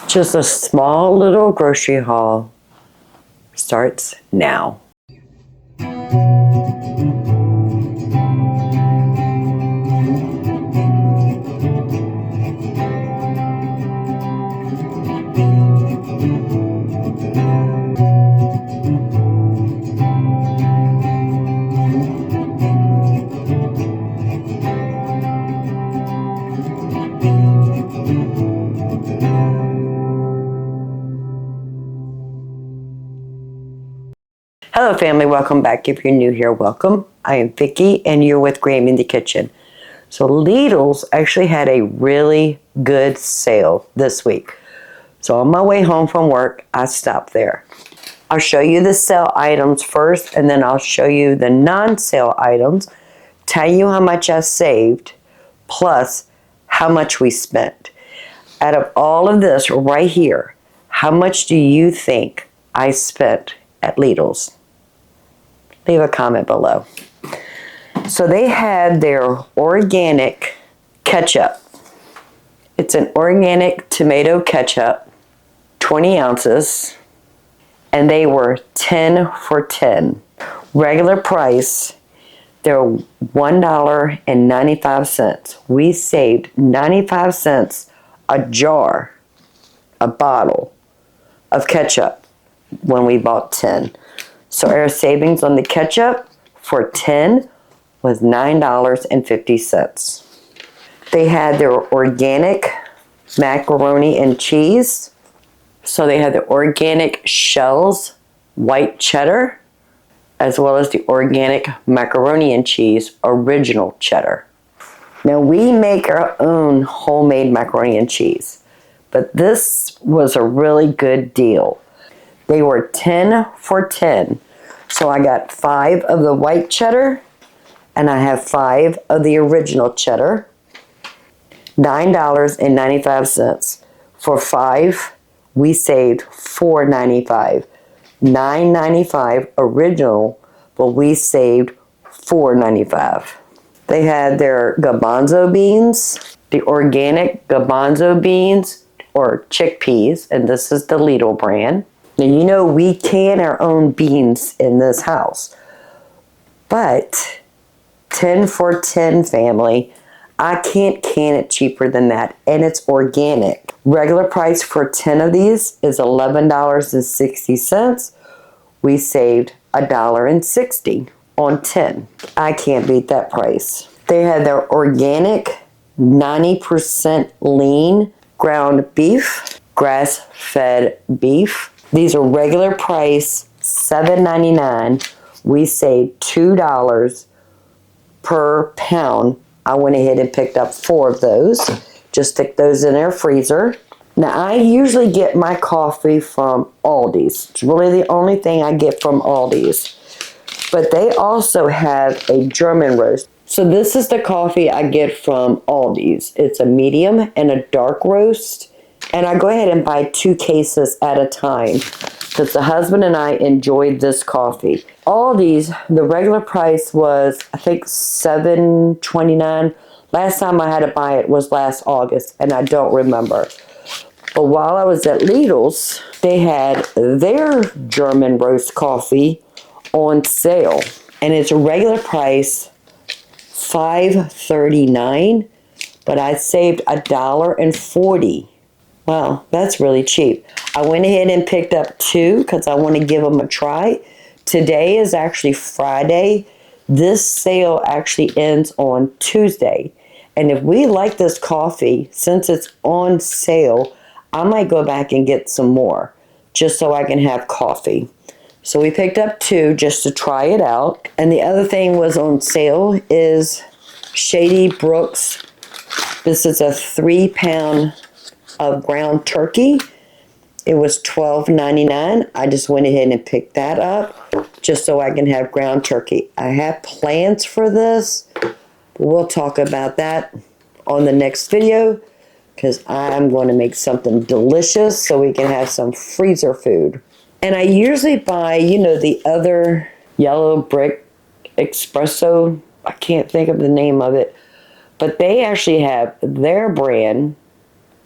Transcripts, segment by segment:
Just a small little grocery haul starts now. Hello family, welcome back. If you're new here, welcome. I am Vicki and you're with Graham in the Kitchen. So Lidl's actually had a really good sale this week. So on my way home from work, I stopped there. I'll show you the sale items first and then I'll show you the non-sale items, tell you how much I saved, plus how much we spent. Out of all of this right here, how much do you think I spent at Lidl's? Leave a comment below. So they had their organic ketchup. It's an organic tomato ketchup, 20 ounces, and they were 10 for 10. Regular price, they're $1.95. We saved 95 cents a jar, a bottle of ketchup when we bought 10. So our savings on the ketchup for 10 was $9.50. They had their organic macaroni and cheese. So they had the organic shells, white cheddar, as well as the organic macaroni and cheese, original cheddar. Now we make our own homemade macaroni and cheese, but this was a really good deal. They were 10 for 10. So I got 5 of the white cheddar and I have 5 of the original cheddar. $9.95. For 5, we saved $4.95. $9.95 original, but we saved $4.95. They had their garbanzo beans, the organic garbanzo beans or chickpeas, and this is the Lidl brand. Now, you know we can our own beans in this house, but 10 for 10 family, I can't can it cheaper than that, and it's organic. Regular price for 10 of these is $11.60. We saved $1.60 on 10. I can't beat that price. They had their organic 90% lean ground beef, grass-fed beef. These are regular price, $7.99. We saved $2 per pound. I went ahead and picked up 4 of those. Just stick those in their freezer. Now, I usually get my coffee from Aldi's. It's really the only thing I get from Aldi's. But they also have a German roast. So this is the coffee I get from Aldi's. It's a medium and a dark roast. And I go ahead and buy 2 cases at a time because the husband and I enjoyed this coffee. Aldi's, the regular price was, I think, $7.29. Last time I had to buy it was last August, and I don't remember. But while I was at Lidl's, they had their German roast coffee on sale. And it's a regular price, $5.39, but I saved $1.40. Wow, that's really cheap. I went ahead and picked up 2 because I want to give them a try. Today is actually Friday. This sale actually ends on Tuesday. And if we like this coffee, since it's on sale, I might go back and get some more just so I can have coffee. So we picked up 2 just to try it out. And the other thing was on sale is Shady Brooks. This is a 3-pound of ground turkey. It was $12.99. I just went ahead and picked that up just so I can have ground turkey. I have plans for this. We'll talk about that on the next video because I'm going to make something delicious so we can have some freezer food. And I usually buy, you know, the other yellow brick espresso. I can't think of the name of it. But they actually have their brand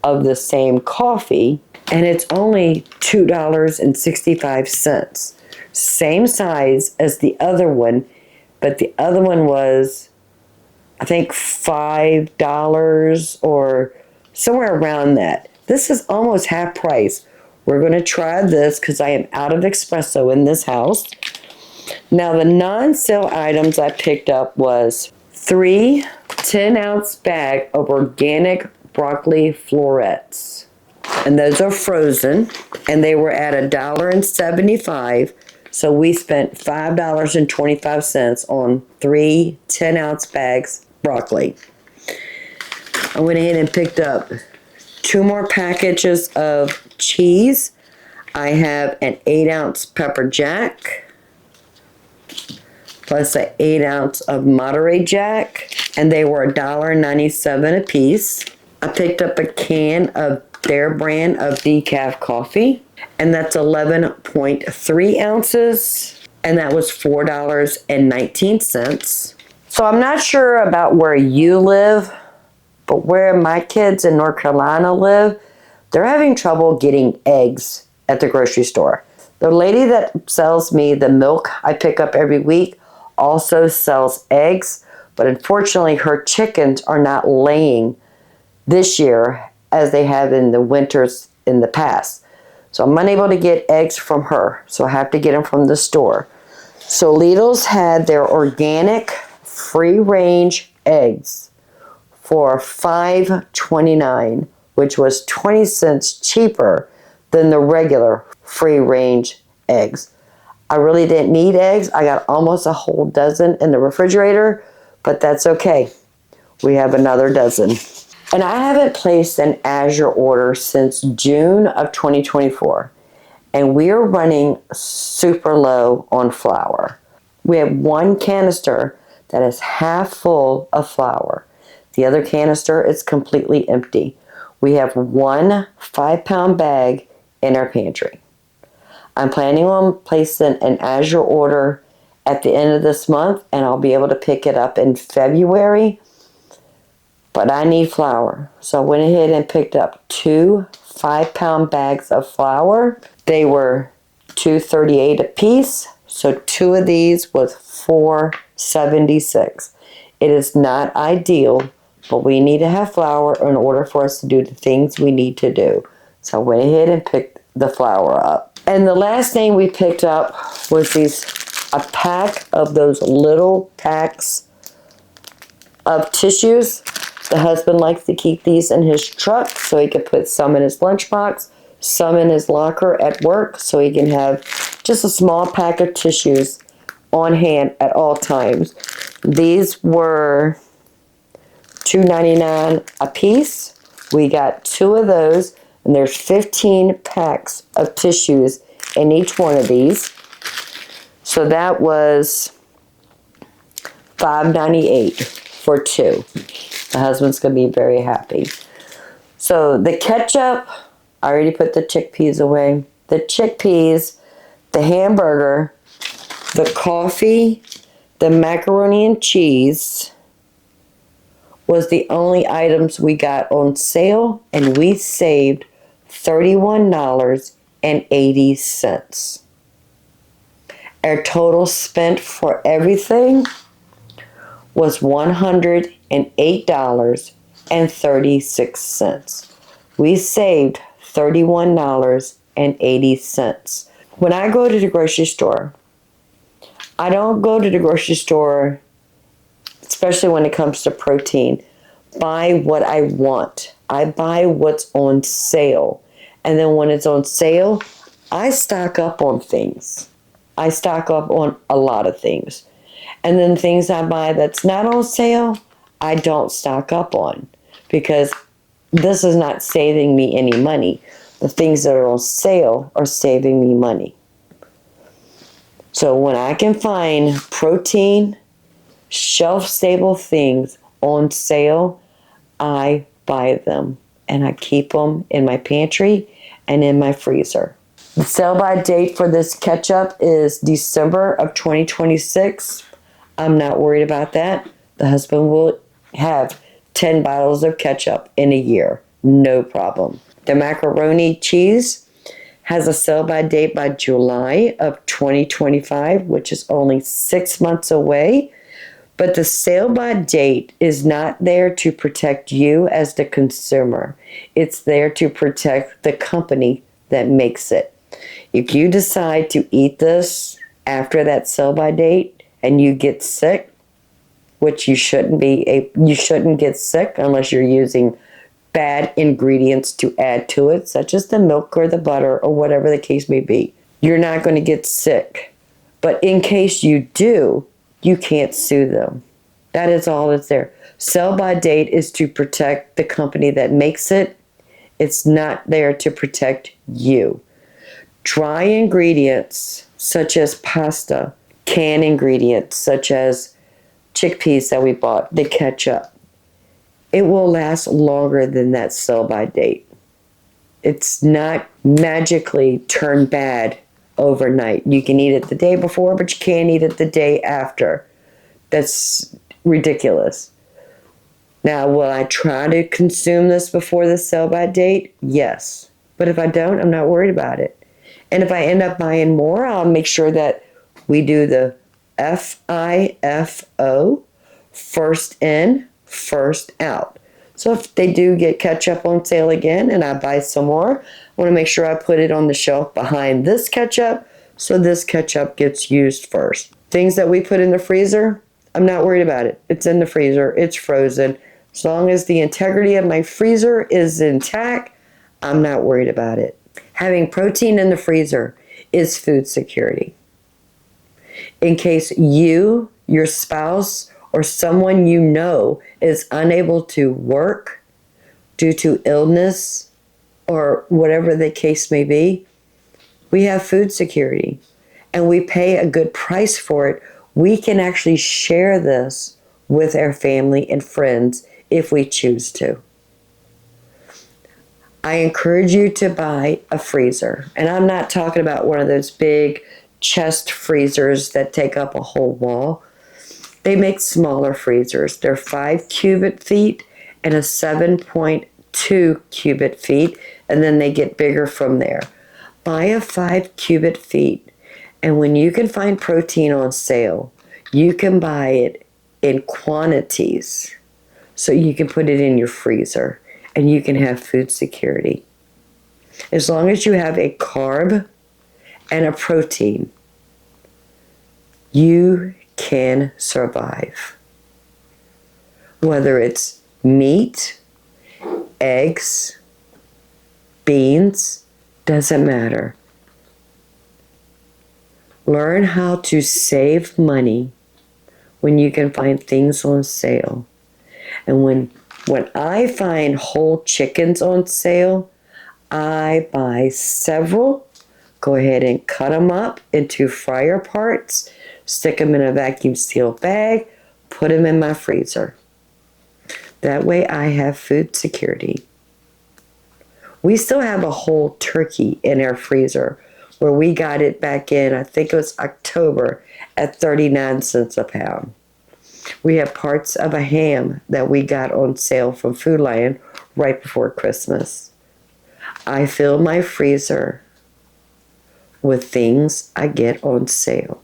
of the same coffee. and it's only $2.65. Same size as the other one, but the other one was, I think, $5 or somewhere around that. This is almost half price. We're going to try this because I am out of espresso in this house. Now, the non-sale items I picked up was 3 10-ounce bag of organic broccoli florets. And those are frozen, and they were at $1.75. So we spent $5.25 on 3 10-ounce bags broccoli. I went ahead and picked up 2 more packages of cheese. I have an 8-ounce pepper jack, plus an 8-ounce of Monterey Jack, and they were $1.97 a piece. I picked up a can of their brand of decaf coffee, and that's 11.3 ounces, and that was $4.19. So I'm not sure about where you live, but where my kids in North Carolina live, they're having trouble getting eggs at the grocery store. The lady that sells me the milk I pick up every week also sells eggs, but unfortunately her chickens are not laying this year as they have in the winters in the past. So I'm unable to get eggs from her, so I have to get them from the store. So Lidl's had their organic free-range eggs for $5.29, which was 20 cents cheaper than the regular free-range eggs. I really didn't need eggs. I got almost a whole dozen in the refrigerator, but that's okay. We have another dozen. And I haven't placed an Azure order since June of 2024. And we are running super low on flour. We have 1 canister that is half full of flour. The other canister is completely empty. We have 1 5-pound bag in our pantry. I'm planning on placing an Azure order at the end of this month, and I'll be able to pick it up in February. But I need flour. So I went ahead and picked up 2 5-pound bags of flour. They were $2.38 a piece. So 2 of these was $4.76. It is not ideal, but we need to have flour in order for us to do the things we need to do. So I went ahead and picked the flour up. And the last thing we picked up was a pack of those little packs of tissues. The husband likes to keep these in his truck so he can put some in his lunchbox, some in his locker at work, so he can have just a small pack of tissues on hand at all times. These were $2.99 a piece. We got 2 of those, and there's 15 packs of tissues in each one of these. So that was $5.98 for 2. The husband's going to be very happy. So the ketchup, I already put the chickpeas away. The chickpeas, the hamburger, the coffee, the macaroni and cheese was the only items we got on sale, and we saved $31.80. Our total spent for everything was $108.36. We saved $31.80. When I go to the grocery store, I don't go to the grocery store, especially when it comes to protein, buy what I want. I buy what's on sale. And then when it's on sale, I stock up on things. I stock up on a lot of things. And then things I buy that's not on sale, I don't stock up on, because this is not saving me any money. The things that are on sale are saving me money. So when I can find protein, shelf-stable things on sale, I buy them. And I keep them in my pantry and in my freezer. The sell-by date for this ketchup is December of 2026. I'm not worried about that. The husband will have 10 bottles of ketchup in a year. No problem. The macaroni cheese has a sell-by date by July of 2025, which is only 6 months away. But the sale-by date is not there to protect you as the consumer. It's there to protect the company that makes it. If you decide to eat this after that sell-by date and you get sick, which you shouldn't get sick unless you're using bad ingredients to add to it, such as the milk or the butter or whatever the case may be. You're not going to get sick. But in case you do, you can't sue them. That is all that's there. Sell by date is to protect the company that makes it. It's not there to protect you. Dry ingredients such as pasta, canned ingredients such as chickpeas that we bought, the ketchup, it will last longer than that sell-by date. It's not magically turned bad overnight. You can eat it the day before, but you can't eat it the day after. That's ridiculous. Now, will I try to consume this before the sell-by date? Yes. But if I don't, I'm not worried about it. And if I end up buying more, I'll make sure that we do the FIFO, first in, first out. So if they do get ketchup on sale again and I buy some more, I want to make sure I put it on the shelf behind this ketchup so this ketchup gets used first. Things that we put in the freezer, I'm not worried about it. It's in the freezer. It's frozen. As long as the integrity of my freezer is intact, I'm not worried about it. Having protein in the freezer is food security. In case you, your spouse, or someone you know is unable to work due to illness or whatever the case may be, we have food security and we pay a good price for it. We can actually share this with our family and friends if we choose to. I encourage you to buy a freezer. And I'm not talking about one of those big chest freezers that take up a whole wall. They make smaller freezers. They're 5 cubic feet and a 7.2 cubic feet, and then they get bigger from there. Buy a 5 cubic feet, and when you can find protein on sale, you can buy it in quantities so you can put it in your freezer and you can have food security. As long as you have a carb and a protein, you can survive. Whether it's meat, eggs, beans, doesn't matter. Learn how to save money when you can find things on sale. And when I find whole chickens on sale, I buy several, go ahead and cut them up into fryer parts, stick them in a vacuum sealed bag, put them in my freezer. That way I have food security. We still have a whole turkey in our freezer where we got it back in, I think it was October, at 39 cents a pound. We have parts of a ham that we got on sale from Food Lion right before Christmas. I fill my freezer with things I get on sale.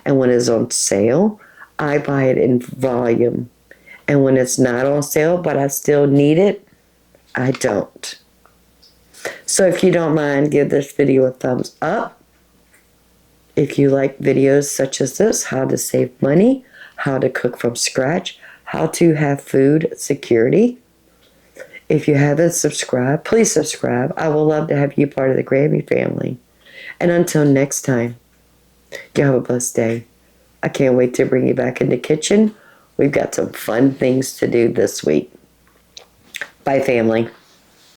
And when it's on sale, I buy it in volume. And when it's not on sale, but I still need it, I don't. So if you don't mind, give this video a thumbs up. If you like videos such as this, how to save money, how to cook from scratch, how to have food security. If you haven't subscribed, please subscribe. I would love to have you part of the Grammy family. And until next time, you have a blessed day. I can't wait to bring you back in the kitchen. We've got some fun things to do this week. Bye, family.